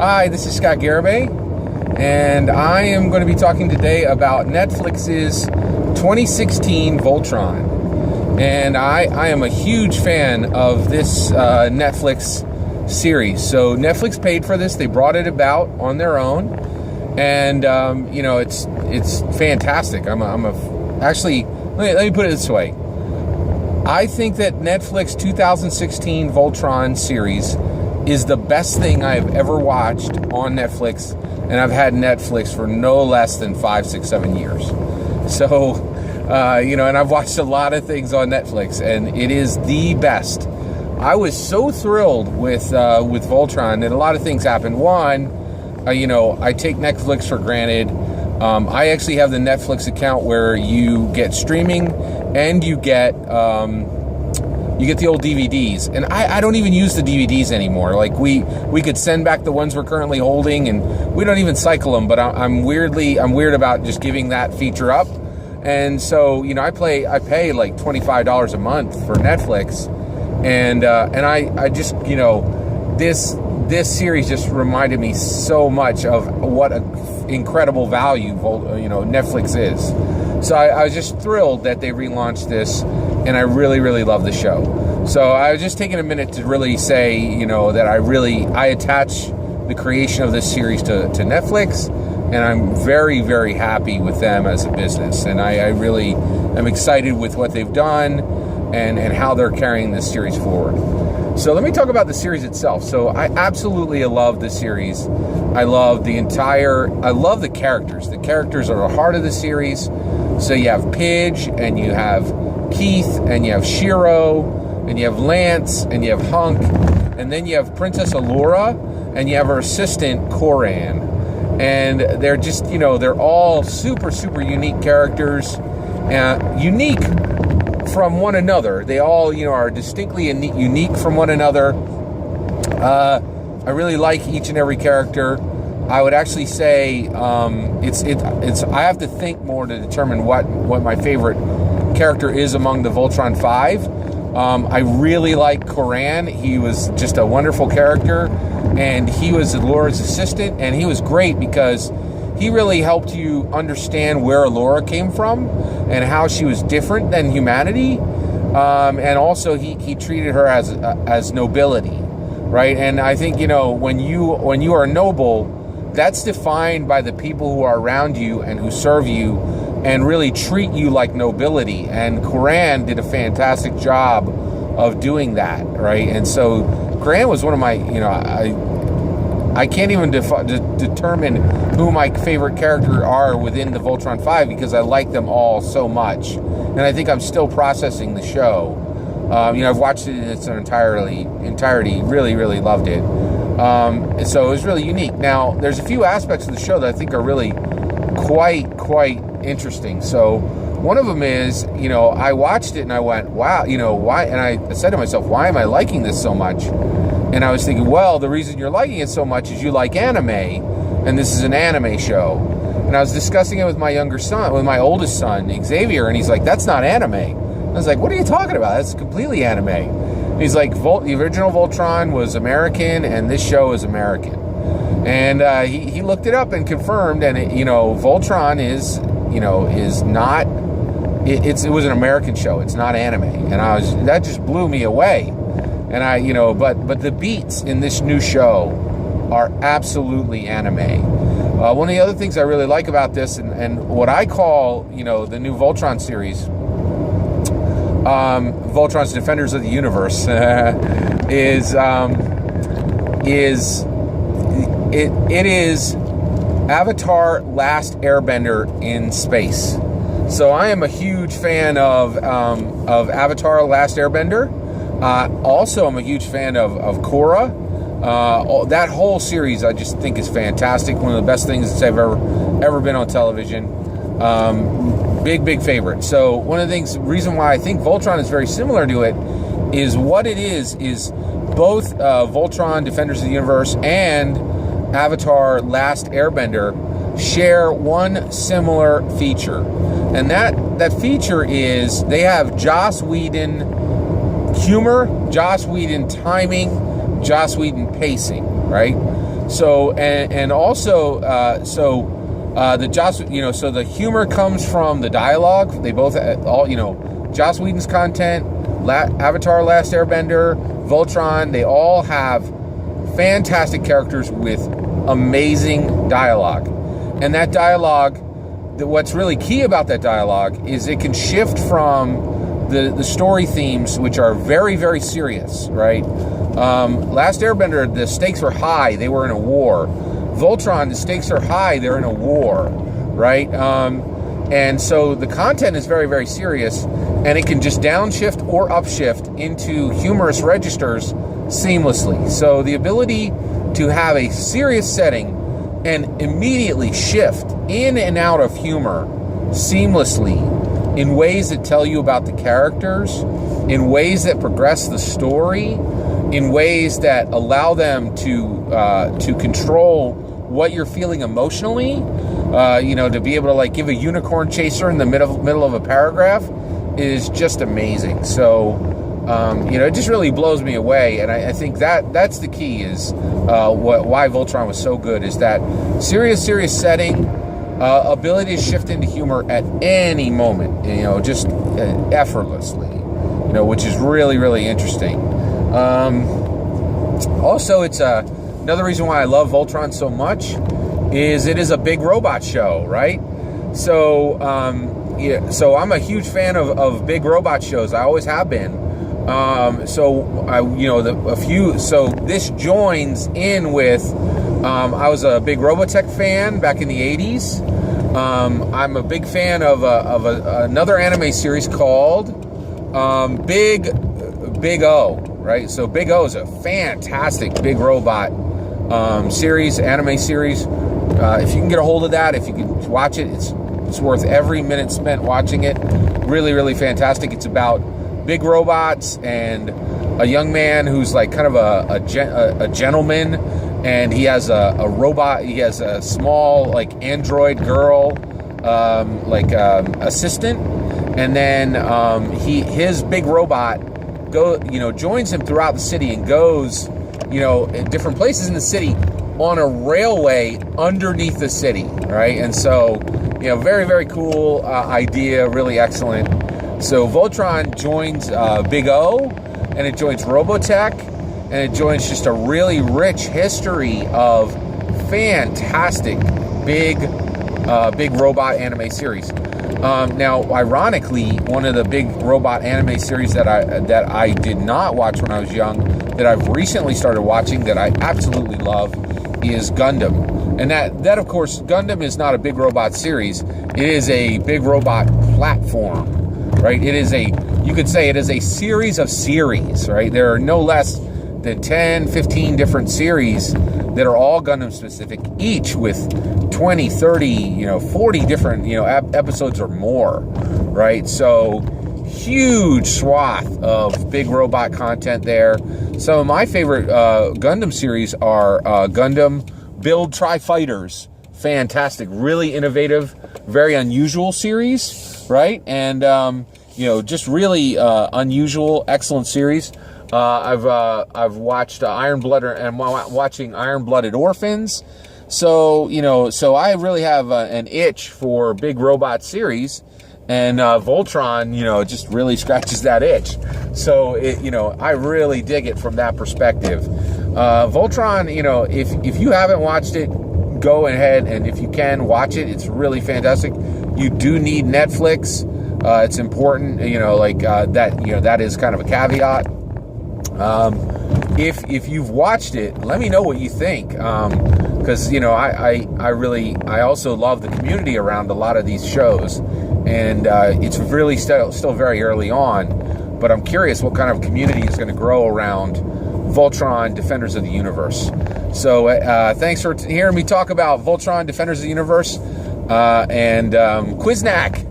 Hi, this is Scott Garibay, and I am going to be talking today about Netflix's 2016 Voltron. And I am a huge fan of this Netflix series. So Netflix paid for this; they brought it about on their own, and it's fantastic. Actually, let me put it this way. I think that Netflix 2016 Voltron series is the best thing I've ever watched on Netflix, and I've had Netflix for no less than 5, 6, 7 years. So, and I've watched a lot of things on Netflix, and it is the best. I was so thrilled with Voltron that a lot of things happened. One, I take Netflix for granted. I actually have the Netflix account where you get streaming and you get the old DVDs, and I don't even use the DVDs anymore. Like we could send back the ones we're currently holding, and we don't even cycle them. But I'm weird about just giving that feature up, and so I pay like $25 a month for Netflix, and I just this series just reminded me so much of what an incredible value Netflix is. So I was just thrilled that they relaunched this, and I really, really love the show. So I was just taking a minute to really say, that I attach the creation of this series to Netflix, and I'm very, very happy with them as a business. And I really am excited with what they've done and how they're carrying this series forward. So let me talk about the series itself. So I absolutely love the series. I love the characters. The characters are the heart of the series. So you have Pidge, and you have Keith, and you have Shiro, and you have Lance, and you have Hunk, and then you have Princess Allura, and you have her assistant, Coran. And they're just, they're all super, super unique characters, unique from one another. They all, are distinctly unique from one another. I really like each and every character. I would actually say it's. I have to think more to determine what my favorite character is among the Voltron 5. I really like Coran. He was just a wonderful character, and he was Allura's assistant, and he was great because he really helped you understand where Allura came from and how she was different than humanity, and also he treated her as nobility, right? And I think when you are noble, that's defined by the people who are around you and who serve you and really treat you like nobility. And Coran did a fantastic job of doing that, right? And so Coran was one of my, I can't even determine who my favorite character are within the Voltron 5 because I like them all so much. And I think I'm still processing the show. I've watched it in its entirety, really, really loved it. So it was really unique. Now, there's a few aspects of the show that I think are really quite interesting. So one of them is, I watched it and I went, wow, why? And I said to myself, why am I liking this so much? And I was thinking, well, the reason you're liking it so much is you like anime, and this is an anime show. And I was discussing it with my oldest son, Xavier, and he's like, that's not anime. I was like, what are you talking about? That's completely anime. And he's like, the original Voltron was American, and this show is American. And he looked it up and confirmed, and Voltron is not. It was an American show. It's not anime, and that just blew me away. And but the beats in this new show are absolutely anime. One of the other things I really like about this, and what I call, the new Voltron series, Voltron's Defenders of the Universe, is Avatar: Last Airbender in space. So I am a huge fan of Avatar: Last Airbender. Also, I'm a huge fan of Korra. That whole series I just think is fantastic. One of the best things that's ever been on television. Big favorite. So one of the reason why I think Voltron is very similar to it is what it is both Voltron Defenders of the Universe and Avatar Last Airbender share one similar feature. And that feature is they have Joss Whedon humor, Joss Whedon timing, Joss Whedon pacing, right? So and also the Joss, so the humor comes from the dialogue. They both all, Joss Whedon's content, Avatar: Last Airbender, Voltron, they all have fantastic characters with amazing dialogue. And that dialogue, what's really key about that dialogue is it can shift from the story themes, which are very, very serious, right? Last Airbender, the stakes were high. They were in a war. Voltron, the stakes are high. They're in a war, right? And so the content is very, very serious, and it can just downshift or upshift into humorous registers seamlessly. So the ability to have a serious setting and immediately shift in and out of humor seamlessly in ways that tell you about the characters, in ways that progress the story, in ways that allow them to control what you're feeling emotionally, to be able to like give a unicorn chaser in the middle of a paragraph is just amazing. So, it just really blows me away, and I think that's the key is why Voltron was so good is that serious setting, ability to shift into humor at any moment, just effortlessly, which is really, really interesting. Also, it's another reason why I love Voltron so much is it is a big robot show, right? So, so I'm a huge fan of big robot shows. I always have been. So this joins in with, I was a big Robotech fan back in the 80s. I'm a big fan of another anime series called Big O, right? So Big O is a fantastic big robot anime series. If you can get a hold of that, if you can watch it, it's worth every minute spent watching it. Really, really fantastic. It's about big robots and a young man who's like kind of a gentleman, and he has a robot. He has a small like android girl assistant, and then his big robot joins him throughout the city and goes in different places in the city on a railway underneath the city, right? And so very, very cool idea, really excellent. So Voltron joins Big O, and it joins Robotech, and it joins just a really rich history of fantastic big robot anime series. Now, ironically, one of the big robot anime series that I did not watch when I was young, that I've recently started watching, that I absolutely love, is Gundam. And that of course, Gundam is not a big robot series. It is a big robot platform, right? You could say it is a series of series, right? There are no less than 10, 15 different series that are all Gundam specific, each with 20, 30, 40 different, episodes or more, right? So huge swath of big robot content there. Some of my favorite Gundam series are Gundam Build Tri-Fighters. Fantastic, really innovative, very unusual series, right? And, just really unusual, excellent series. I've watched Iron Blood, and I'm watching Iron Blooded Orphans. So I really have an itch for big robot series, and Voltron, just really scratches that itch. So I really dig it from that perspective. Voltron, if you haven't watched it, go ahead, and if you can, watch it. It's really fantastic. You do need Netflix. It's important, that is kind of a caveat. If you've watched it, let me know what you think. Because I also love the community around a lot of these shows, and it's really still very early on, but I'm curious what kind of community is going to grow around Voltron Defenders of the Universe. So thanks for hearing me talk about Voltron Defenders of the Universe, and Quiznack.